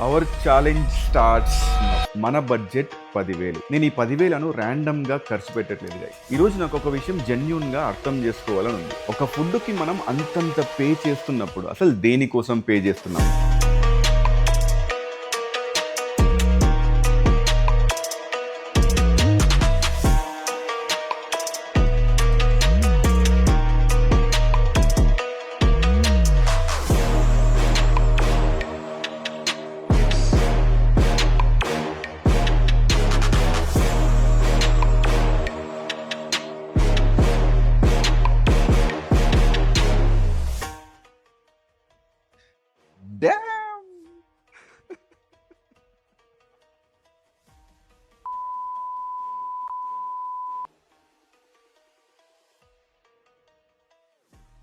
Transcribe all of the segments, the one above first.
Hour challenge starts. మన budget 10,000. నేను ఈ 10,000ను ర్యాండమ్ గా ఖర్చు పెట్టట్లేదు guys. ఈ రోజు నాకు ఒక విషయం జెన్యూన్ గా అర్థం చేసుకోవాలని ఉంది. ఒక ఫుడ్ కి మనం అంతంత పే చేస్తున్నప్పుడు అసలు దేనికోసం పే చేస్తున్నాం? Damn!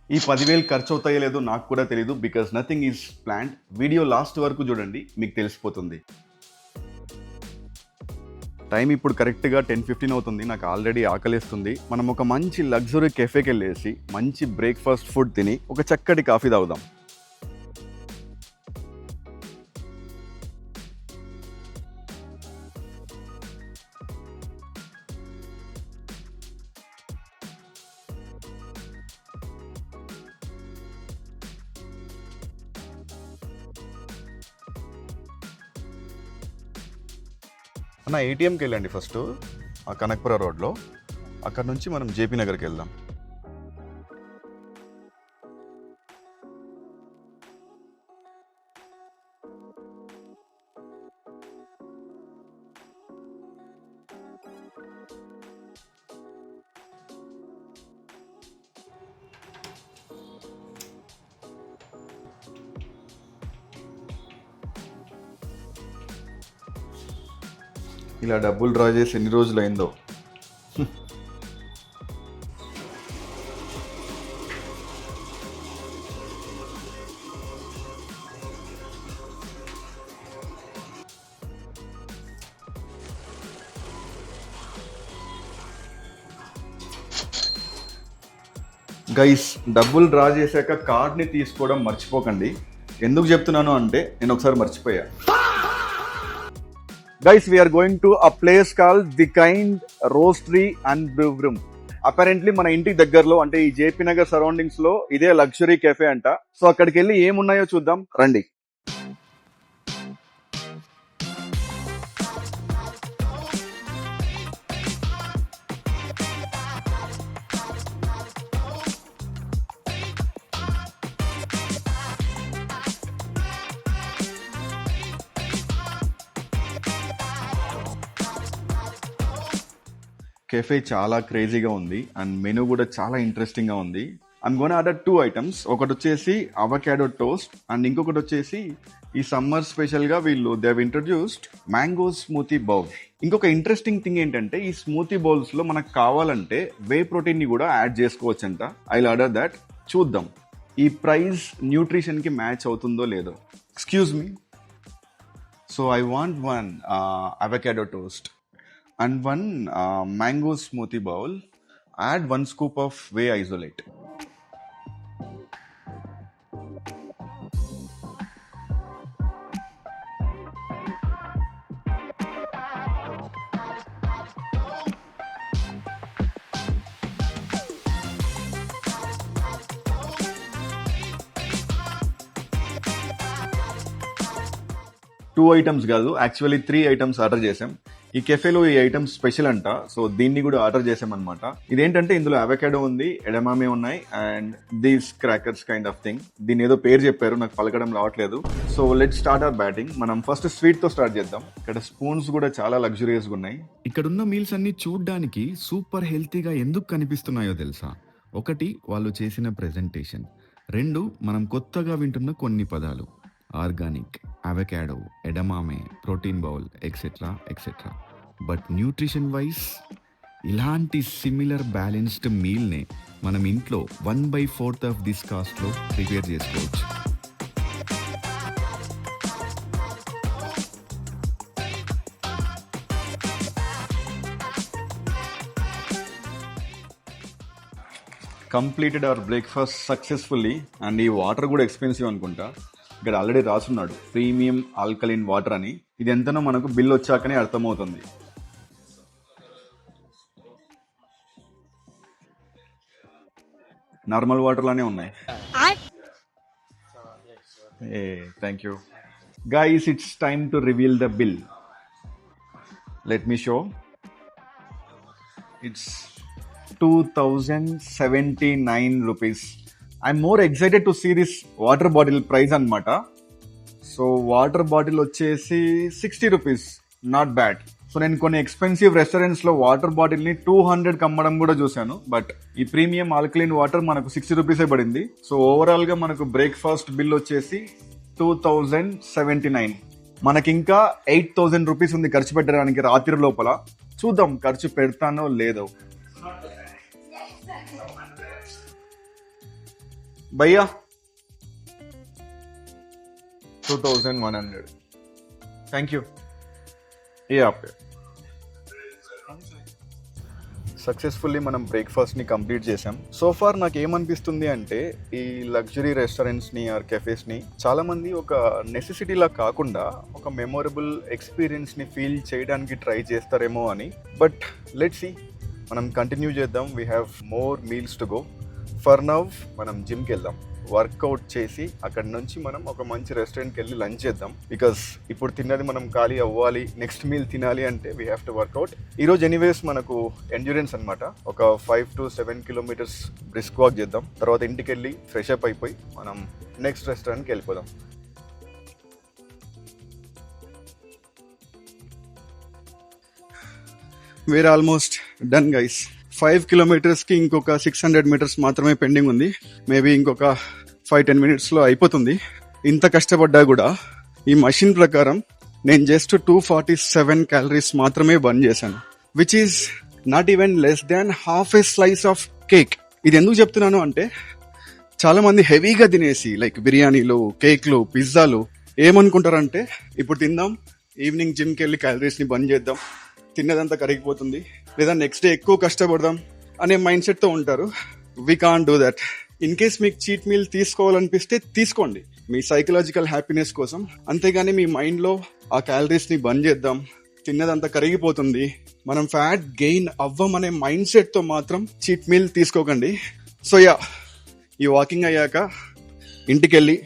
ఈ 10,000 ఖర్చు అవుతాయో లేదో నాకు కూడా తెలియదు, because nothing is planned. Video last వరకు చూడండి, మీకు తెలిసిపోతుంది. టైం ఇప్పుడు కరెక్ట్గా 10:15 అవుతుంది. నాకు ఆల్రెడీ ఆకలిస్తుంది. మనం ఒక మంచి లగ్జరీ కెఫేకి వెళ్ళేసి మంచి బ్రేక్ఫాస్ట్ ఫుడ్ తిని ఒక చక్కటి కాఫీ తాగుదాం. అన్న ఏటీఎంకి వెళ్ళండి ఫస్ట్, ఆ కనక్పుర రోడ్లో. అక్కడ నుంచి మనం జేపీ నగర్కి వెళ్దాం. ఇలా డబ్బులు డ్రా చేసి ఎన్ని రోజులు అయిందో. గైస్, డబ్బులు డ్రా చేశాక కార్డ్ని తీసుకోవడం మర్చిపోకండి. ఎందుకు చెప్తున్నాను అంటే నేను ఒకసారి మర్చిపోయా. Guys, we are going to a place called The Kind Roastery and Brew Room. Apparently మన ఇంటికి దగ్గరలో, అంటే ఈ జేపీ నగర్ సరౌండింగ్స్ లో ఇదే లగ్జరీ కెఫే అంట. సో అక్కడికి వెళ్ళి ఏమున్నాయో చూద్దాం రండి. కెఫే చాలా క్రేజీగా ఉంది అండ్ మెనూ కూడా చాలా ఇంట్రెస్టింగ్గా ఉంది. I'm gonna order 2 items. ఒకటి వచ్చేసి అవకాడో టోస్ట్ అండ్ ఇంకొకటి వచ్చేసి ఈ సమ్మర్ స్పెషల్గా వీళ్ళు they have introduced mango smoothie bowl. ఇంకొక ఇంట్రెస్టింగ్ థింగ్ ఏంటంటే ఈ స్మూతీ బౌల్స్లో మనకు కావాలంటే వే ప్రోటీన్ని కూడా యాడ్ చేసుకోవచ్చంట. I will order that. చూద్దాం ఈ ప్రైస్ న్యూట్రిషన్కి మ్యాచ్ అవుతుందో లేదో. Excuse me, so I want one avocado toast and one mango smoothie bowl. Add 1 scoop of whey isolate. Two items కాదు, యాక్చువల్లీ 3 items ఆర్డర్ చేసాం. ఈ కెఫేలో ఈ ఐటమ్ స్పెషల్ అంట, సో దీన్ని కూడా ఆర్డర్ చేసామన్నమాట. ఇదేంటంటే ఇందులో అవకాడో ఉంది, ఎడమామే ఉన్నాయి and these crackers kind of thing. దీని ఏదో పేరు చెప్పారు, నాకు పలకడం రావట్లేదు. So let's start our batting. మనం ఫస్ట్ స్వీట్ తో స్టార్ట్ చేద్దాం. ఇక్కడ స్పూన్స్ కూడా చాలా లగ్జరియస్ గా ఉన్నాయి. ఇక్కడున్న మీల్స్ అన్ని చూడ్డానికి సూపర్ హెల్తీగా ఎందుకు కనిపిస్తున్నాయో తెలుసా? ఒకటి, వాళ్ళు చేసిన ప్రెజెంటేషన్. 2, మనం కొత్తగా వింటున్న కొన్ని పదాలు: organic, avocado, edamame, protein bowl, etcetera etcetera. But nutrition wise ఇలాంటి సిమిలర్ బ్యాలెన్స్డ్ మీల్నే మనం ఇంట్లో 1/4 ఆఫ్ దిస్ కాస్ట్లో ప్రిపేర్ చేసుకోవచ్చు. Completed hour breakfast successfully. And ఈ వాటర్ కూడా ఎక్స్పెన్సివ్ అనుకుంటా. ఇక్కడ ఆల్రెడీ రాసున్నాడు ప్రీమియం ఆల్కలైన్ వాటర్ అని. ఇది ఎంతనో మనకు బిల్ వచ్చాకనే అర్థమవుతుంది. నార్మల్ వాటర్ లానే ఉన్నాయి. Thank you guys, it's time to reveal the bill. Let me show. It's 2079 rupees. I'm more excited to see this water bottle price అనమాట. సో వాటర్ బాటిల్ వచ్చేసి 60 rupees, not bad. So నేను కొన్ని expensive restaurants లో water bottle ని 200 అమ్మడం కూడా చూశాను. But ఈ ప్రీమియం ఆల్కలైన్ వాటర్ మనకు 60 రూపీసే పడింది. సో ఓవరాల్ గా మనకు బ్రేక్ఫాస్ట్ బిల్ వచ్చేసి 2079. మనకి ఇంకా 8000 రూపీస్ ఉంది ఖర్చు పెట్టడానికి రాత్రి లోపల. చూద్దాం ఖర్చు పెడతానో లేదో. భయ్యా 2100. Thank you. ఏ ఆపే. సక్సెస్ఫుల్లీ మనం బ్రేక్ఫాస్ట్ ని కంప్లీట్ చేసాం. సో ఫార్ నాకు ఏమనిపిస్తుంది అంటే ఈ లగ్జరీ రెస్టారెంట్స్ ని ఆర్ కెఫేస్ ని చాలా మంది ఒక నెసెసిటీలా కాకుండా ఒక మెమొరబుల్ ఎక్స్పీరియన్స్ ని ఫీల్ చేయడానికి ట్రై చేస్తారేమో అని. బట్ లెట్స్ సీ, మనం కంటిన్యూ చేద్దాం. We have more meals to go. For now మనం జిమ్కి వెళ్దాం, వర్కౌట్ చేసి అక్కడ నుంచి మనం ఒక మంచి రెస్టారెంట్కి వెళ్ళి లంచ్ చేద్దాం. బికాస్ ఇప్పుడు తిన్నది మనం ఖాళీ అవ్వాలి, నెక్స్ట్ మీల్ తినాలి అంటే వీ హ్యావ్ టు వర్కౌట్. ఈరోజు ఎనీవేస్ మనకు ఎండ్యూరెన్స్ అనమాట. ఒక 5 to 7 kilometers బ్రిస్క్ వాక్ చేద్దాం. తర్వాత ఇంటికి వెళ్ళి ఫ్రెష్ అప్ అయిపోయి మనం నెక్స్ట్ రెస్టారెంట్కి వెళ్ళిపోదాం. Wear almost done guys. 5 kilometers కి ఇంకొక 600 meters మాత్రమే పెండింగ్ ఉంది. మేబీ ఇంకొక 5-10 minutes లో అయిపోతుంది. ఇంత కష్టపడ్డా కూడా ఈ మషిన్ ప్రకారం నేను జస్ట్ 247 calories మాత్రమే బర్న్ చేశాను, which is not even less than half A slice of cake. ఇది ఎందుకు చెప్తున్నాను అంటే చాలా మంది హెవీగా తినేసి లైక్ బిర్యానీలు, కేక్లు, పిజ్జాలు ఏమనుకుంటారంటే ఇప్పుడు తిందాం, ఈవినింగ్ జిమ్కి వెళ్ళి క్యాలరీస్ ని బర్న్ చేద్దాం, తిన్నదంతా కరిగిపోతుంది, లేదా నెక్స్ట్ డే ఎక్కువ కష్టపడదాం అనే మైండ్ సెట్ తో ఉంటారు. We can't do that. In case మీకు చీట్ మీల్ తీసుకోవాలనిపిస్తే తీసుకోండి మీ సైకలాజికల్ హ్యాపీనెస్ కోసం. అంతేగాని మీ మైండ్ లో ఆ క్యాలరీస్ ని బంద్ చేద్దాం, తిన్నదంతా కరిగిపోతుంది, మనం ఫ్యాట్ గెయిన్ అవ్వం అనే మైండ్ సెట్ తో మాత్రం చీట్ మీల్ తీసుకోకండి. సో యా, ఈ వాకింగ్ అయ్యాక ఇంటికెళ్ళి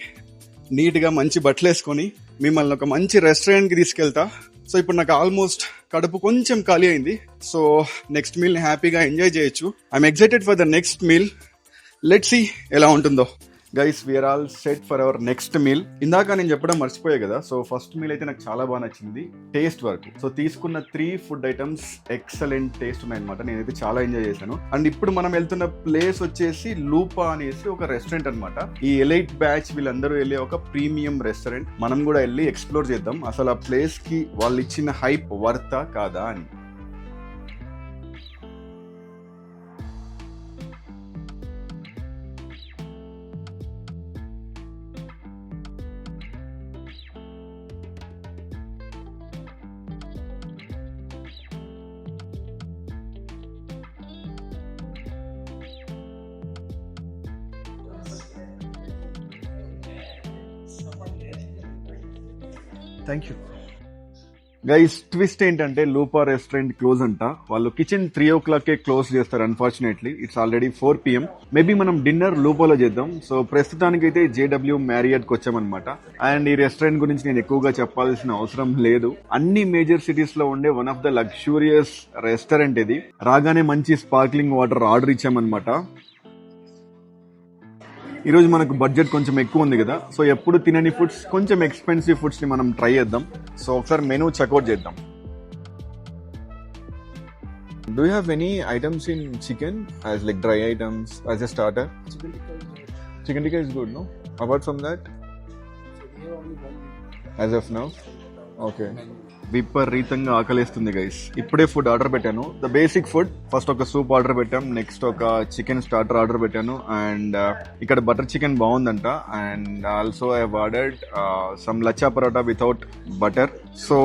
నీట్గా మంచి బట్టలు వేసుకొని మిమ్మల్ని ఒక మంచి రెస్టారెంట్కి తీసుకెళ్తా. సో ఇప్పుడు నాకు ఆల్మోస్ట్ కడుపు కొంచెం ఖాళీ అయింది. సో నెక్స్ట్ మీల్ ని హ్యాపీగా ఎంజాయ్ చేయొచ్చు. I'm excited for the next meal. Let's see ఎలా ఉంటుందో. Guys, we're all set for our next meal. ఇందాక నేను చెప్పడం మర్చిపోయా కదా. సో ఫస్ట్ మీల్ అయితే నాకు చాలా బాగా నచ్చింది టేస్ట్ వరకు. సో తీసుకున్న 3 ఫుడ్ ఐటమ్స్ ఎక్సలెంట్ టేస్ట్ ఉన్నాయన్నమాట. నేనైతే చాలా ఎంజాయ్ చేశాను. అండ్ ఇప్పుడు మనం వెళ్తున్న ప్లేస్ వచ్చేసి లూపా అనేసి ఒక రెస్టారెంట్ అనమాట. ఈ ఎలైట్ బ్యాచ్ వీళ్ళందరూ వెళ్ళే ఒక ప్రీమియం రెస్టారెంట్. మనం కూడా వెళ్ళి ఎక్స్ప్లోర్ చేద్దాం అసలు ఆ ప్లేస్ కి వాళ్ళు ఇచ్చిన హైప్ వర్తా కాదా అని. Thank you guys. ట్విస్ట్ ఏంటంటే లూపా రెస్టారెంట్ క్లోజ్ అంట. వాళ్ళు కిచెన్ 3 o'clock క్లోజ్ చేస్తారు. Unfortunately it's already 4 PM. Maybe మనం డిన్నర్ లూపాలో చేద్దాం. సో ప్రస్తుతానికైతే JW మ్యారియట్ కి వచ్చామన్నమాట. అండ్ ఈ రెస్టారెంట్ గురించి నేను ఎక్కువగా చెప్పాల్సిన అవసరం లేదు. అన్ని మేజర్ సిటీస్ లో ఉండే one of the luxurious restaurant ఇది. రాగానే మంచి స్పార్క్లింగ్ వాటర్ ఆర్డర్ ఇచ్చామన్నమాట. ఈరోజు మనకు బడ్జెట్ కొంచెం ఎక్కువ ఉంది కదా. సో ఎప్పుడు తినని ఫుడ్స్, కొంచెం ఎక్స్పెన్సివ్ ఫుడ్స్ ని మనం ట్రై చేద్దాం. సో ఒకసారి మెనూ చెక్అవుట్ చేద్దాం. Do you have any items in chicken as like dry items as a starter? Chicken tikka is good, no? Apart from that, as of now, okay, విపరీతంగా ఆకలిస్తుంది guys. ఇప్పుడే food order పెట్టాను. The basic food, first ఒక soup order పెట్టాం, next ఒక chicken starter order పెట్టాను, and ఇక్కడ butter chicken బాగుందంట, and also I ordered some lachha parotta without butter. So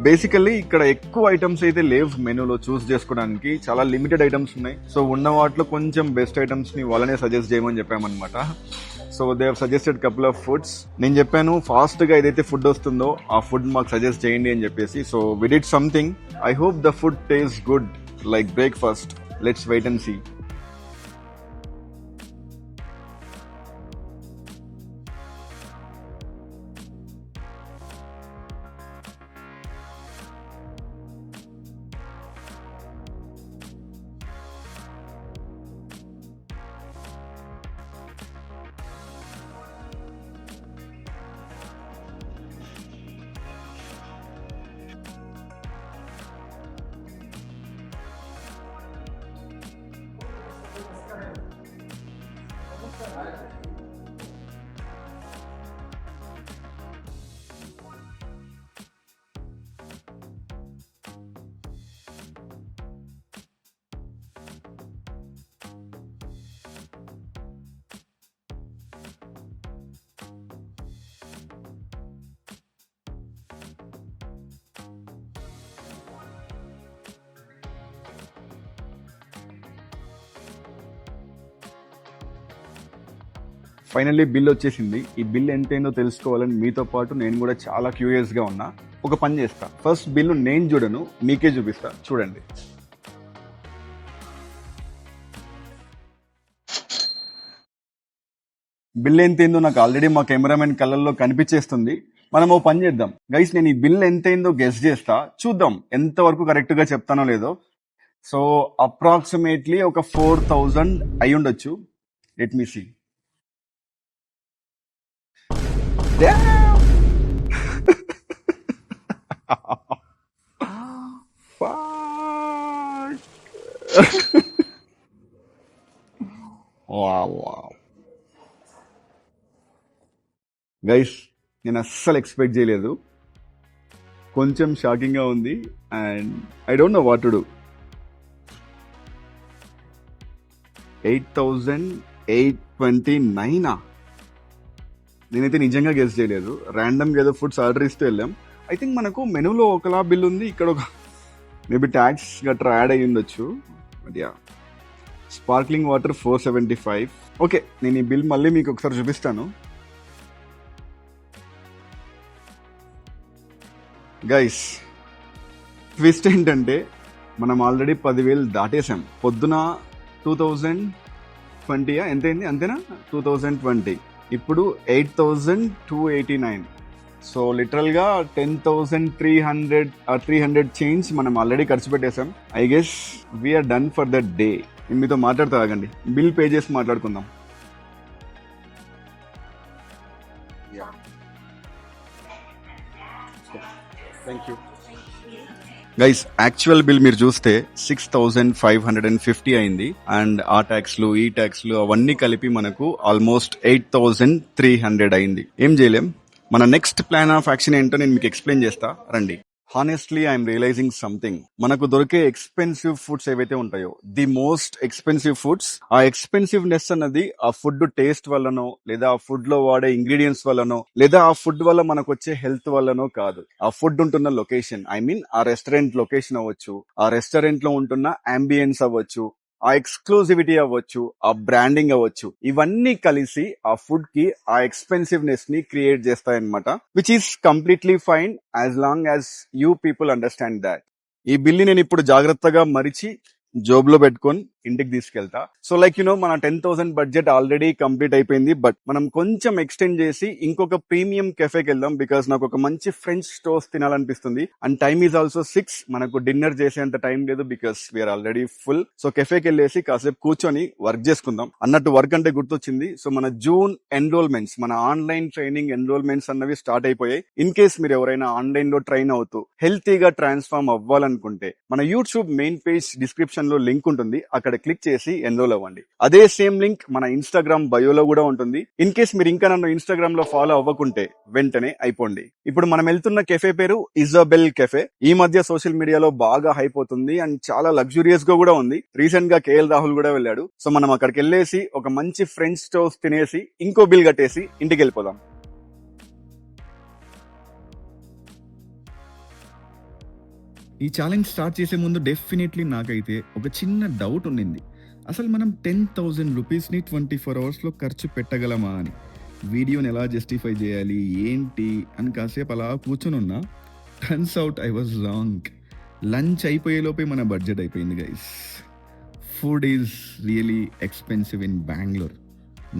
basically ఇక్కడ ఎక్కువ ఐటమ్స్ అయితే లేవు మెనూలో చూస్ చేసుకోవడానికి, చాలా లిమిటెడ్ ఐటమ్స్ ఉన్నాయి. సో ఉన్న వాటిలో కొంచెం బెస్ట్ ఐటమ్స్ ని వాళ్ళనే సజెస్ట్ చేయమని చెప్పామన్నమాట. So they have suggested couple of foods. నేను చెప్పాను ఫాస్ట్ గా ఏదైతే ఫుడ్ వస్తుందో ఆ ఫుడ్ మాకు సజెస్ట్ చేయండి అని చెప్పేసి. So we did something. I hope the food taste good like breakfast. Let's wait and see. Finally bill వచ్చేసింది. ఈ బిల్ ఎంతైందో తెలుసుకోవాలని మీతో పాటు నేను కూడా చాలా క్యూరియస్ గా ఉన్నా. ఒక పని చేస్తా, ఫస్ట్ బిల్లు నేను చూడను, మీకే చూపిస్తా, చూడండి. బిల్ ఎంతైందో నాకు ఆల్రెడీ మా కెమెరామెన్ కళ్ళల్లో కనిపించేస్తుంది. మనం ఓ పని చేద్దాం గైస్, నేను ఈ బిల్ ఎంతైందో గెస్ చేస్తా, చూద్దాం ఎంత వరకు కరెక్ట్ గా చెప్తానో లేదో. సో అప్రాక్సిమేట్లీ ఒక 4,000 అయి ఉండొచ్చు. Let me see. గైస్ నేను అస్సలు ఎక్స్పెక్ట్ చేయలేదు, కొంచెం షాకింగ్ గా ఉంది, and I don't know what to do. 8,829. నేనైతే నిజంగా గెస్ చేయలేదు. ర్యాండమ్గా ఏదో ఫుడ్స్ ఆర్డర్ ఇస్తూ వెళ్ళాం. ఐ థింక్ మనకు మెనూలో ఒకలా బిల్ ఉంది, ఇక్కడ ఒక మేబీ ట్యాక్స్ గట్రా యాడ్ అయ్యి ఉండొచ్చు. But yeah, sparkling water 475. Okay, నేను ఈ బిల్ మళ్ళీ మీకు ఒకసారి చూపిస్తాను. గైస్ ట్విస్ట్ ఏంటంటే మనం ఆల్రెడీ 10,000 దాటేసాం. పొద్దున 2020 ఎంతైంది అంతేనా, 2020. ఇప్పుడు 8,289. సో లిటరల్ గా 10,300 చేంజ్ మనం ఆల్రెడీ ఖర్చు పెట్టేసాం. I guess we're done for the day. నేను మీతో మాట్లాడుతూ ఆగండి, బిల్ పే చేసి మాట్లాడుకుందాం. Thank you guys. Actual bill మీరు చూస్తే 6,550 అయింది, అండ్ ఆ ట్యాక్స్లు ఈ ట్యాక్స్లు అవన్నీ కలిపి మనకు ఆల్మోస్ట్ 8,300 అయింది. ఏం చేయలేం. మన నెక్స్ట్ ప్లాన్ ఆఫ్ యాక్షన్ ఏంటో నేను మీకు ఎక్స్ప్లెయిన్ చేస్తా రండి. Honestly I'm realising something. మనకు దొరికే ఎక్స్పెన్సివ్ ఫుడ్స్ ఏవైతే ఉంటాయో, ది మోస్ట్ ఎక్స్పెన్సివ్ ఫుడ్స్, ఆ ఎక్స్పెన్సివ్నెస్ అన్నది ఆ ఫుడ్ టేస్ట్ వల్లనో, లేదా ఆ ఫుడ్ లో వాడే ఇంగ్రీడియంట్స్ వల్లనో, లేదా ఆ ఫుడ్ వల్ల మనకు వచ్చే హెల్త్ వల్లనో కాదు. ఆ ఫుడ్ ఉంటున్న లొకేషన్, ఐ మీన్ ఆ రెస్టారెంట్ లొకేషన్ అవ్వచ్చు, ఆ రెస్టారెంట్ లో ఉంటున్న అంబియన్స్ అవ్వచ్చు, ఆ ఎక్స్క్లూజివిటీ అవ్వచ్చు, ఆ బ్రాండింగ్ అవ్వచ్చు, ఇవన్నీ కలిసి ఆ ఫుడ్ కి ఆ ఎక్స్పెన్సివ్నెస్ ని క్రియేట్ చేస్తాయన్నమాట. Which is completely fine as long as you people understand that. ఈ బిల్ని నేను ఇప్పుడు జాగ్రత్తగా మరిచి జోబ్ లో పెట్టుకొని ఇంటికి తీసుకెళ్తా. సో లైక్ మన 10,000 బడ్జెట్ ఆల్రెడీ కంప్లీట్ అయిపోయింది, బట్ మనం కొంచెం ఎక్స్టెండ్ చేసి ఇంకొక ప్రీమియం కెఫేకి వెళ్దాం. బికాస్ నాకు ఒక మంచి ఫ్రెంచ్ టోస్ట్ తినాలనిపిస్తుంది, అండ్ టైమ్ ఈజ్ ఆల్సో 6. మనకు డిన్నర్ చేసేంత టైం లేదు because we are already full. So కెఫేకి వెళ్ళేసి కాసేపు కూర్చొని వర్క్ చేసుకుందాం. అన్నట్టు వర్క్ అంటే గుర్తొచ్చింది. సో మన జూన్ ఎన్రోల్మెంట్స్, మన ఆన్లైన్ ట్రైనింగ్ ఎన్రోల్మెంట్స్ అన్నవి స్టార్ట్ అయిపోయాయి. ఇన్ కేస్ మీరు ఎవరైనా ఆన్లైన్ లో ట్రైన్ అవుతూ హెల్తీగా ట్రాన్స్ఫార్మ్ అవ్వాలనుకుంటే మన యూట్యూబ్ మెయిన్ పేజ్ డిస్క్రిప్షన్ లో లింక్ ఉంటుంది, అక్కడికి క్లిక్ చేసి ఎన్రోల్ అవ్వండి. అదే సేమ్ లింక్ మన ఇన్స్టాగ్రామ్ బయోలో కూడా ఉంటుంది. ఇన్ కేస్ మీరు ఇంకా నన్ను ఇన్స్టాగ్రామ్ లో ఫాలో అవ్వకుంటే వెంటనే అయిపోండి. ఇప్పుడు మనం వెళ్తున్న కెఫే పేరు ఇజాబెల్ కెఫే. ఈ మధ్య సోషల్ మీడియాలో బాగా హైప్ అవుతుంది అండ్ చాలా లగ్జూరియస్ గా కూడా ఉంది. రీసెంట్ గా కేఎల్ రాహుల్ కూడా వెళ్ళాడు. సో మనం అక్కడికి వెళ్ళేసి ఒక మంచి ఫ్రెంచ్ టోస్ట్ తినేసి ఇంకో బిల్ కట్టేసి ఇంటికి వెళ్ళిపోదాం. ఈ ఛాలెంజ్ స్టార్ట్ చేసే ముందు డెఫినెట్లీ నాకైతే ఒక చిన్న డౌట్ ఉండింది. అసలు మనం 10,000 రూపీస్ని 24 అవర్స్లో ఖర్చు పెట్టగలమా అని. వీడియోని ఎలా జస్టిఫై చేయాలి ఏంటి అని కాసేపు అలా కూర్చొని ఉన్నా. Turns out I was wrong. Lunch అయిపోయేలోపే మన బడ్జెట్ అయిపోయింది guys. Food is really expensive in Bengaluru.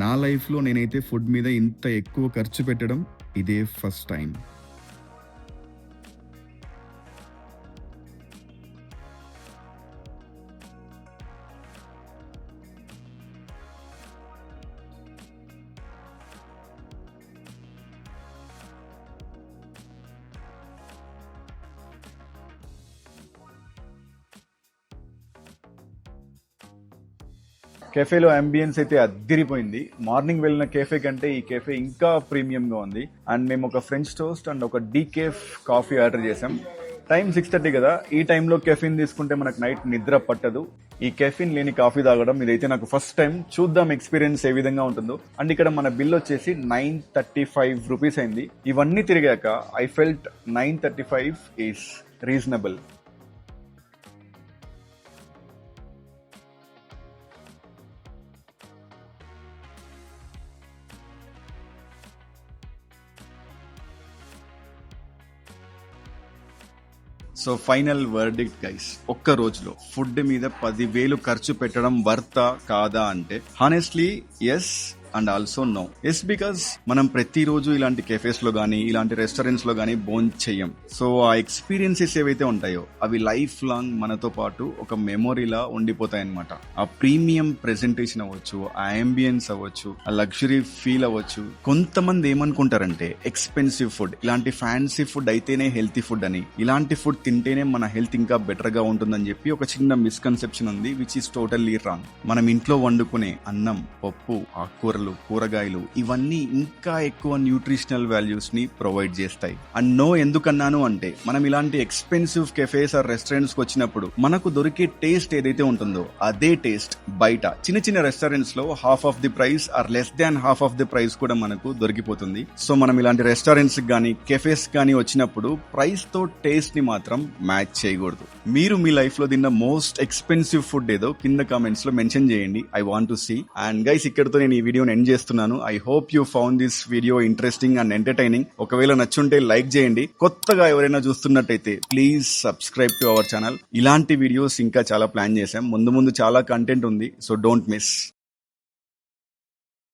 నా లైఫ్లో నేనైతే ఫుడ్ మీద ఇంత ఎక్కువ ఖర్చు పెట్టడం ఇదే ఫస్ట్ టైం. కెఫేలో అంబియన్స్ అయితే అద్దిరిపోయింది. మార్నింగ్ వెళ్ళిన కెఫే కంటే ఈ కెఫే ఇంకా ప్రీమియం గా ఉంది. అండ్ మేము ఒక ఫ్రెంచ్ టోస్ట్ అండ్ ఒక డీకేఫ్ కాఫీ ఆర్డర్ చేసాం. టైం 6:30 కదా, ఈ టైంలో కెఫిన్ తీసుకుంటే మనకు నైట్ నిద్ర పట్టదు. ఈ కెఫిన్ లేని కాఫీ తాగడం ఇదైతే నాకు ఫస్ట్ టైం. చూద్దాం ఎక్స్పీరియన్స్ ఏ విధంగా ఉంటుందో. అండ్ ఇక్కడ మన బిల్ వచ్చేసి 935 రూపీస్ అయింది. ఇవన్నీ తిరిగాక I felt 935 is reasonable. So final verdict guys, ఒక్క రోజులో ఫుడ్ మీద 10,000 ఖర్చు పెట్టడం వర్తా కాదా అంటే honestly yes and also no. Yes because మనం ప్రతిరోజు ఇలాంటి కెఫేస్ లో గానీ ఇలాంటి రెస్టారెంట్స్ లో గానీ భోజనం చెయ్యం. సో ఆ ఎక్స్పీరియన్సెస్ ఏవైతే ఉంటాయో అవి లైఫ్ లాంగ్ మనతో పాటు ఒక మెమొరీలా ఉండిపోతాయి అనమాట. ఆ ప్రీమియం ప్రెజెంటేషన్ అవ్వచ్చు, ఆ అంబియన్స్ అవ్వచ్చు, ఆ లగ్జరీ ఫీల్ అవ్వచ్చు. కొంతమంది ఏమనుకుంటారంటే ఎక్స్పెన్సివ్ ఫుడ్, ఇలాంటి ఫ్యాన్సీ ఫుడ్ అయితేనే హెల్తీ ఫుడ్ అని, ఇలాంటి ఫుడ్ తింటేనే మన హెల్త్ ఇంకా బెటర్ గా ఉంటుందని చెప్పి ఒక చిన్న మిస్కన్సెప్షన్ ఉంది, విచ్ ఈస్ టోటల్లీ రాంగ్. మనం ఇంట్లో వండుకునే అన్నం, పప్పు, ఆకుకూరలు, కూరగాయలు ఇవన్నీ ఇంకా ఎక్కువ న్యూట్రిషనల్ వాల్యూస్ ని ప్రొవైడ్ చేస్తాయి. అండ్ నో ఎందుకన్నాను అంటే మనం ఇలాంటి ఎక్స్పెన్సివ్ కెఫేస్ ఆర్ రెస్టారెంట్స్ కి వచ్చినప్పుడు మనకు దొరికే టేస్ట్ ఏదైతే ఉంటుందో అదే టేస్ట్ బయట చిన్న చిన్న రెస్టారెంట్స్ లో half of the price or less than half of the price కూడా మనకు దొరికిపోతుంది. సో మనం ఇలాంటి రెస్టారెంట్స్ గానీ కెఫేస్ గానీ వచ్చినప్పుడు ప్రైస్ తో టేస్ట్ ని మాత్రం మ్యాచ్ చేయకూడదు. మీరు మీ లైఫ్ లో తిన్న మోస్ట్ ఎక్స్పెన్సివ్ ఫుడ్ ఏదో కింద కామెంట్స్ లో మెన్షన్ చేయండి. I want to see. And guys, ఇక్కడతో నేను ఈ వీడియోని ఎండ్ చేస్తున్నాను. I hope you found this video interesting and entertaining. ఒకవేళ నచ్చుంటే లైక్ చేయండి. కొత్తగా ఎవరైనా చూస్తున్నట్టయితే please subscribe to our channel. ఇలాంటి వీడియోస్ ఇంకా చాలా ప్లాన్ చేశాం. ముందు చాలా కంటెంట్ ఉంది. So don't miss.